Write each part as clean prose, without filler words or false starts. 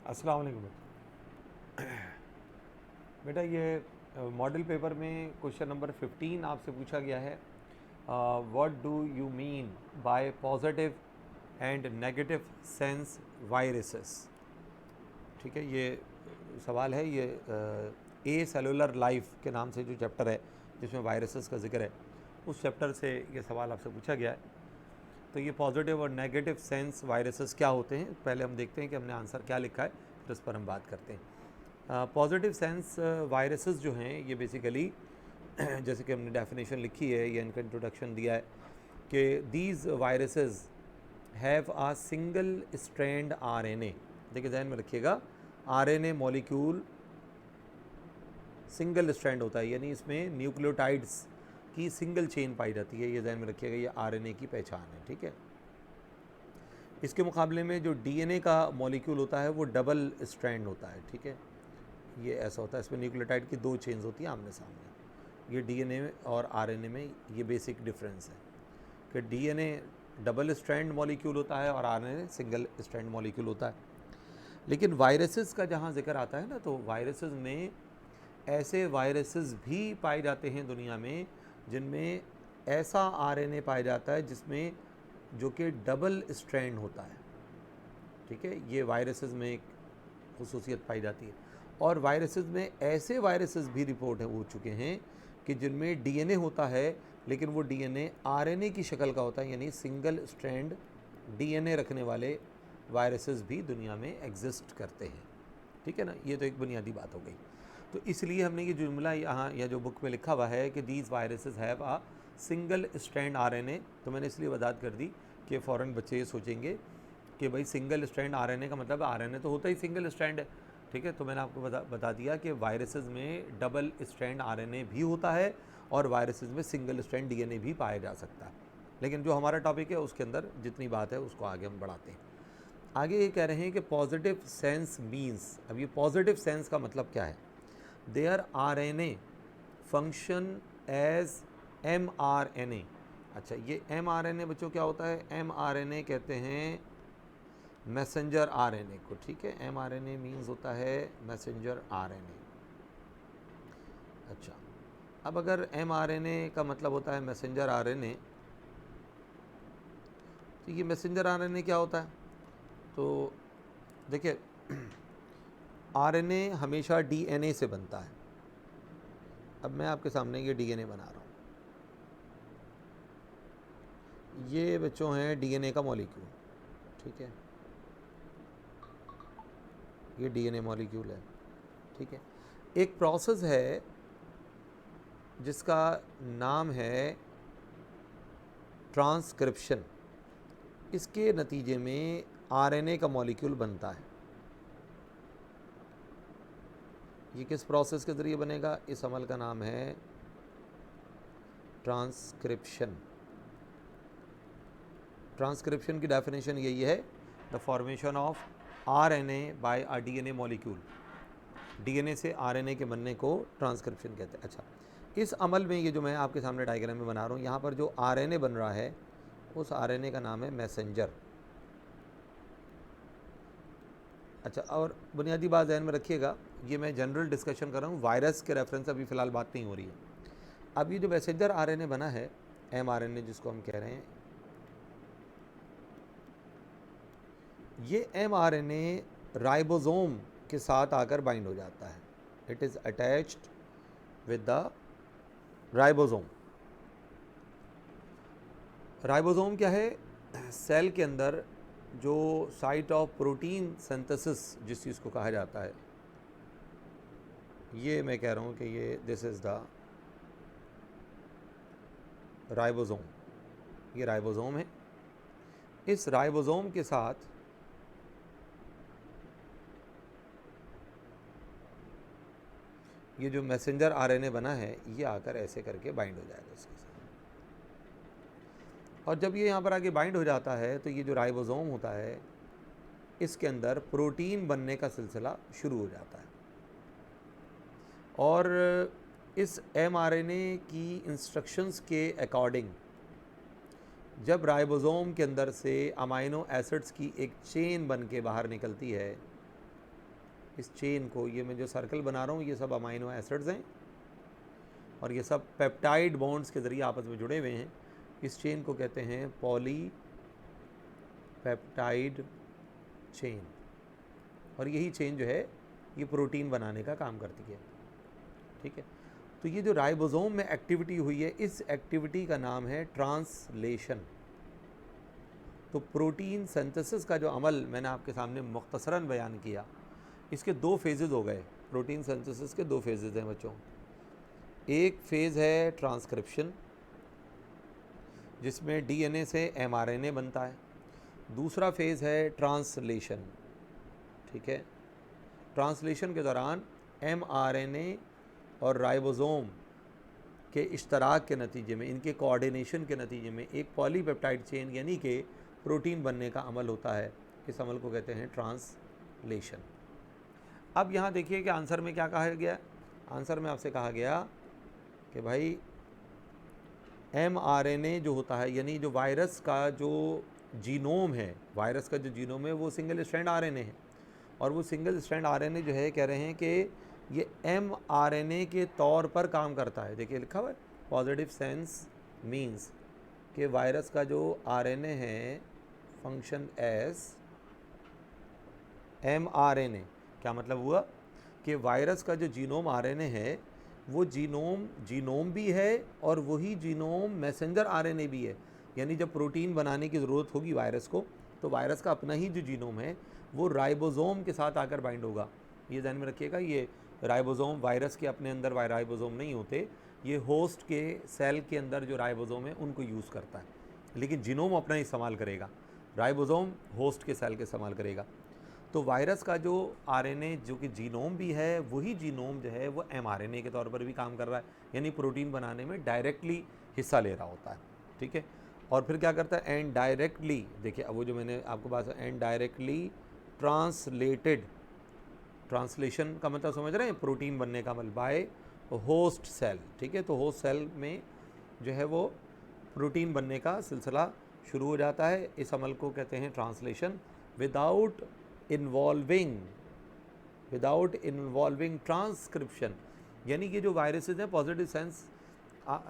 अस्सलाम वालेकुम बेटा। ये मॉडल पेपर में क्वेश्चन नंबर 15 आपसे पूछा गया है, what do you mean by positive and negative sense viruses. ठीक है, ये सवाल है। ये ए सेलुलर लाइफ के नाम से जो चैप्टर है जिसमें वायरसेस का जिक्र है, उस चैप्टर से ये सवाल आपसे पूछा गया है। तो ये पॉजिटिव और नेगेटिव सेंस वायरसेस क्या होते हैं, पहले हम देखते हैं कि हमने आंसर क्या लिखा है, फिर उस पर हम बात करते हैं। पॉजिटिव सेंस वायरसेस जो हैं ये बेसिकली जैसे कि हमने डेफिनेशन लिखी है या इनका इंट्रोडक्शन दिया है कि these viruses have a single strand RNA. देखिए ध्यान में रखिएगा, आरएनए मॉलिक्यूल सिंगल स्ट्रैंड होता है, यानी इसमें न्यूक्लियोटाइड्स की सिंगल चेन पाई जाती है। ये ध्यान में रखिएगा, ये आरएनए की पहचान है। ठीक है, इसके मुकाबले में जो डीएनए का मॉलिक्यूल होता है वो डबल स्ट्रैंड होता है। ठीक है, ये ऐसा होता है, इसमें न्यूक्लियोटाइड की दो चेन्स होती हैं आमने सामने। ये डीएनए और आरएनए में ये बेसिक डिफरेंस है कि डीएनए डबल स्ट्रैंड मॉलिक्यूल होता है और आरएनए सिंगल स्ट्रैंड मॉलिक्यूल होता है। लेकिन वायरसेस का जहाँ जिक्र आता है ना, तो वायरसेस में ऐसे वायरसेस भी पाए जाते हैं दुनिया में जिनमें ऐसा आरएनए पाया जाता है जिसमें जो कि डबल स्ट्रैंड होता है। ठीक है, ये वायरसेस में एक खुसूसियत पाई जाती है। और वायरसेस में ऐसे वायरसेस भी रिपोर्ट हो चुके हैं कि जिनमें डीएनए होता है लेकिन वो डीएनए आरएनए की शक्ल का होता है, यानी सिंगल स्ट्रैंड डीएनए रखने वाले वायरसेस भी दुनिया में एग्जिस्ट करते हैं। ठीक है ना, ये तो एक बुनियादी बात हो गई। तो इसलिए हमने ये जुमला यहाँ या जो बुक में लिखा हुआ है कि these viruses have a single strand RNA, तो मैंने इसलिए वजाहत कर दी कि फ़ौरन बच्चे ये सोचेंगे कि भाई सिंगल स्ट्रैंड आरएनए का मतलब आरएनए तो होता ही सिंगल स्ट्रैंड है। ठीक है, तो मैंने आपको बता दिया कि वायरसेस में डबल स्ट्रैंड आरएनए भी होता है और वायरसेस में सिंगल स्ट्रैंड डीएनए भी पाया जा सकता है। लेकिन जो हमारा टॉपिक है उसके अंदर जितनी बात है उसको आगे हम बढ़ाते हैं। आगे ये कह रहे हैं कि पॉजिटिव सेंस मीन्स, अब ये पॉजिटिव सेंस का मतलब क्या है, their RNA function as mRNA. अच्छा, ये एमआरएनए बच्चों क्या होता है? एमआरएनए कहते हैं मैसेंजर आरएनए को। ठीक है, एमआरएनए मीन्स होता है मैसेंजर आरएनए। अच्छा, अब अगर एमआरएनए का मतलब होता है मैसेंजर आरएनए, तो ये मैसेंजर आरएनए क्या होता है? तो देखिए, आरएनए हमेशा डीएनए से बनता है। अब मैं आपके सामने ये डीएनए बना रहा हूँ, ये बच्चों हैं डीएनए का मॉलिक्यूल। ठीक है, ये डीएनए मॉलिक्यूल है। ठीक है, एक प्रोसेस है जिसका नाम है ट्रांसक्रिप्शन। इसके नतीजे में आरएनए का मॉलिक्यूल बनता है। ये किस प्रोसेस के ज़रिए बनेगा? इस अमल का नाम है ट्रांसक्रिप्शन। ट्रांसक्रिप्शन की डेफिनेशन यही है, the formation of RNA by a DNA molecule. DNA से आरएनए के बनने को ट्रांसक्रिप्शन कहते हैं। अच्छा, इस अमल में ये जो मैं आपके सामने डायग्राम में बना रहा हूँ, यहाँ पर जो आरएनए बन रहा है उस आरएनए का नाम है मैसेंजर। अच्छा, और बुनियादी बात ध्यान में रखिएगा, ये मैं जनरल डिस्कशन कर रहा हूँ, वायरस के रेफरेंस से अभी फ़िलहाल बात नहीं हो रही है। अब ये जो मैसेंजर आरएनए बना है, एमआरएनए जिसको हम कह रहे हैं, ये एमआरएनए राइबोसोम के साथ आकर बाइंड हो जाता है। It is attached with the ribosome. Ribosome क्या है? सेल के अंदर जो साइट ऑफ प्रोटीन सिंथेसिस जिस चीज़ को कहा जाता है, ये मैं कह रहा हूँ कि ये दिस इज़ द राइबोसोम। ये राइबोसोम है। इस राइबोसोम के साथ ये जो मैसेंजर आरएनए बना है, ये आकर ऐसे करके बाइंड हो जाएगा इसके साथ। और जब ये यहाँ पर आके बाइंड हो जाता है तो ये जो राइबोसोम होता है इसके अंदर प्रोटीन बनने का सिलसिला शुरू हो जाता है। और इस एमआरएनए की इंस्ट्रक्शंस के अकॉर्डिंग जब राइबोसोम के अंदर से अमाइनो एसिड्स की एक चेन बन के बाहर निकलती है, इस चेन को, ये मैं जो सर्कल बना रहा हूँ ये सब अमाइनो एसिड्स हैं और ये सब पेप्टाइड बॉन्ड्स के ज़रिए आपस में जुड़े हुए हैं। इस चेन को कहते हैं पॉलीपेप्टाइड चेन, और यही चेन जो है ये प्रोटीन बनाने का काम करती है। ठीक है, तो ये जो राइबोसोम में एक्टिविटी हुई है, इस एक्टिविटी का नाम है ट्रांसलेशन। तो प्रोटीन सिंथेसिस का जो अमल मैंने आपके सामने मुख्तसरन बयान किया, इसके दो फेजेज़ हो गए। प्रोटीन सिंथेसिस के दो फेजेज़ हैं बच्चों। एक फ़ेज़ है ट्रांसक्रिप्शन, जिसमें डीएनए से एमआरएनए बनता है। दूसरा फेज़ है ट्रांसलेशन। ठीक है, ट्रांसलेशन के दौरान एमआरएनए और राइबोसोम के इश्तराक के नतीजे में, इनके कोऑर्डिनेशन के नतीजे में एक पॉलीपेप्टाइड चेन यानी कि प्रोटीन बनने का अमल होता है। इस अमल को कहते हैं ट्रांसलेशन। अब यहाँ देखिए कि आंसर में क्या कहा गया। आंसर में आपसे कहा गया कि भाई एमआरएनए जो होता है, यानी जो वायरस का जो जीनोम है, वायरस का जो जीनोम है वो सिंगल स्ट्रैंड आरएनए है, और वो सिंगल स्ट्रैंड आरएनए जो है कह रहे हैं कि ये एमआरएनए के तौर पर काम करता है। देखिए लिखा हुआ है पॉजिटिव सेंस मीन्स कि वायरस का जो आरएनए है फंक्शन एज एमआरएनए। क्या मतलब हुआ कि वायरस का जो जीनोम आरएनए है वो जीनोम भी है और वही जीनोम मैसेंजर आरएनए भी है। यानी जब प्रोटीन बनाने की ज़रूरत होगी वायरस को, तो वायरस का अपना ही जो जीनोम है वो राइबोसोम के साथ आकर बाइंड होगा। ये ध्यान में रखिएगा, ये राइबोसोम वायरस के अपने अंदर राइबोसोम नहीं होते, ये होस्ट के सेल के अंदर जो राइबोसोम है उनको यूज़ करता है, लेकिन जीनोम अपना ही इस्तेमाल करेगा, राइबोसोम होस्ट के सेल के इस्तेमाल करेगा। तो वायरस का जो आरएनए जो कि जीनोम भी है, वही जीनोम जो है वो एमआरएनए के तौर पर भी काम कर रहा है, यानी प्रोटीन बनाने में डायरेक्टली हिस्सा ले रहा होता है। ठीक है, और फिर क्या करता है, एंड डायरेक्टली, देखिए अब वो जो मैंने आपको बात, एंड डायरेक्टली ट्रांसलेटेड, ट्रांसलेशन का मतलब समझ रहे हैं, प्रोटीन बनने का मतलब बाय होस्ट सेल। ठीक है, तो होस्ट सेल में जो है वो प्रोटीन बनने का सिलसिला शुरू हो जाता है। इस अमल को कहते हैं ट्रांसलेशन। विदाउट इन्वॉल्विंग ट्रांसक्रिप्शन, यानी कि जो वायरसेस हैं पॉजिटिव सेंस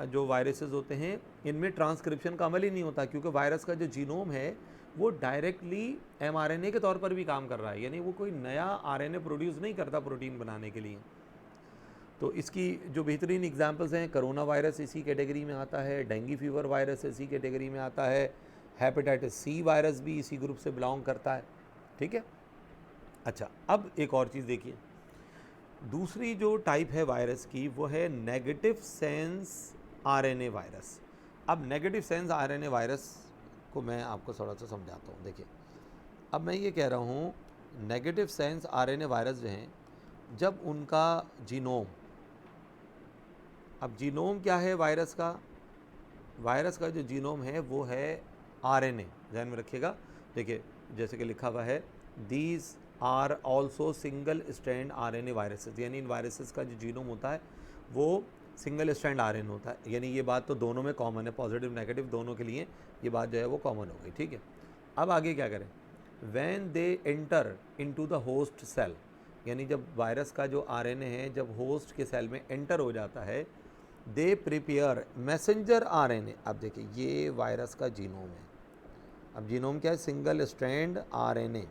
जो वायरसेस होते हैं इनमें ट्रांसक्रिप्शन का अमल ही नहीं होता, क्योंकि वायरस का जो जीनोम है वो डायरेक्टली एमआरएनए के तौर पर भी काम कर रहा है, यानी वो कोई नया आरएनए प्रोड्यूस नहीं करता प्रोटीन बनाने के लिए। तो इसकी जो बेहतरीन एग्जांपल्स हैं, कोरोना वायरस इसी कैटेगरी में आता है, डेंगू फीवर वायरस इसी कैटेगरी में आता है, हेपेटाइटिस सी वायरस भी इसी ग्रुप से बिलोंग करता है। ठीक है, अच्छा अब एक और चीज़ देखिए, दूसरी जो टाइप है वायरस की वो है नेगेटिव सेंस आरएनए वायरस। अब नेगेटिव सेंस आरएनए वायरस को मैं आपको थोड़ा सा समझाता हूँ। देखिए अब मैं ये कह रहा हूँ, नेगेटिव सेंस आरएनए वायरस जो हैं, जब उनका जीनोम, अब जीनोम क्या है वायरस का, वायरस का जो जीनोम है वो है आरएनए, ध्यान में रखिएगा। देखिए जैसे कि लिखा हुआ है, these are also single strand RNA viruses, यानी इन वायरसेस का जो जीनोम होता है वो सिंगल स्ट्रैंड आरएनए होता है। यानी ये बात तो दोनों में कॉमन है, पॉजिटिव नेगेटिव दोनों के लिए ये बात जो है वो कॉमन हो गई। ठीक है, अब आगे क्या करें, when they enter into the host cell, यानी जब वायरस का जो आरएनए है जब होस्ट के सेल में एंटर हो जाता है, दे प्रिपेयर मैसेंजर आरएनए। अब देखिए ये वायरस का जीनोम है, अब जीनोम क्या है, सिंगल स्ट्रैंड आरएनए,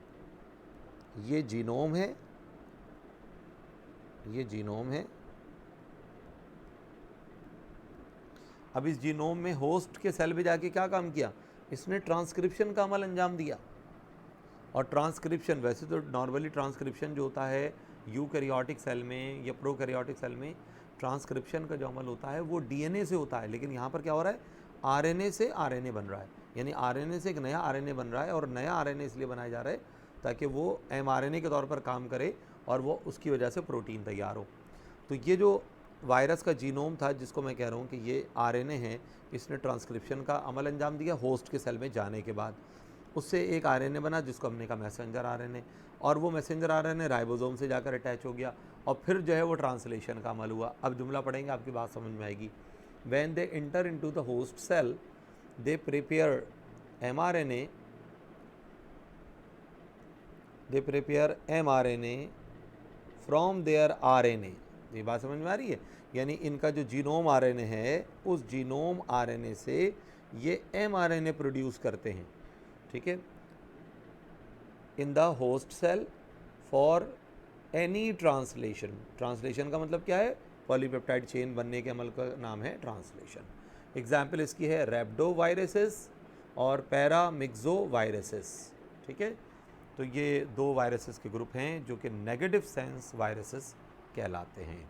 ये जीनोम है, ये जीनोम है। अब इस जीनोम में होस्ट के सेल में जाके क्या काम किया, इसने ट्रांसक्रिप्शन का अमल अंजाम दिया। और ट्रांसक्रिप्शन, वैसे तो नॉर्मली ट्रांसक्रिप्शन जो होता है यूकैरियोटिक सेल में या प्रोकैरियोटिक सेल में, ट्रांसक्रिप्शन का जो अमल होता है वो डीएनए से होता है, लेकिन यहाँ पर क्या हो रहा है, आरएनए से आरएनए बन रहा है, यानी आरएनए से एक नया आरएनए बन रहा है, और नया आरएनए इसलिए बनाया जा रहा है ताकि वो एमआरएनए के तौर पर काम करे और वो उसकी वजह से प्रोटीन तैयार हो। तो ये जो वायरस का जीनोम था जिसको मैं कह रहा हूँ कि ये आरएनए है, इसने ट्रांसक्रिप्शन का अमल अंजाम दिया होस्ट के सेल में जाने के बाद, उससे एक आरएनए बना जिसको हमने कहा मैसेंजर आरएनए, और वो मैसेंजर आरएनए राइबोसोम से जाकर अटैच हो गया, और फिर जो है वो ट्रांसलेशन का अमल हुआ। अब जुमला पढ़ेंगे आपकी बात समझ में आएगी। When they enter into the host cell they prepare mRNA from their RNA. ये बात समझ में आ रही है? यानी इनका जो जीनोम आरएनए है, उस जीनोम आरएनए से ये एमआरएनए प्रोड्यूस करते हैं, ठीक है, in the host cell for any translation. Translation का मतलब क्या है? पॉलीपेप्टाइड चेन बनने के अमल का नाम है ट्रांसलेशन। एग्जाम्पल इसकी है रैप्डोवायरसेस और पैरामिक्सोवायरसेस, ठीक है। तो ये दो वायरसेस के ग्रुप हैं जो कि नेगेटिव सेंस वायरसेस कहलाते हैं।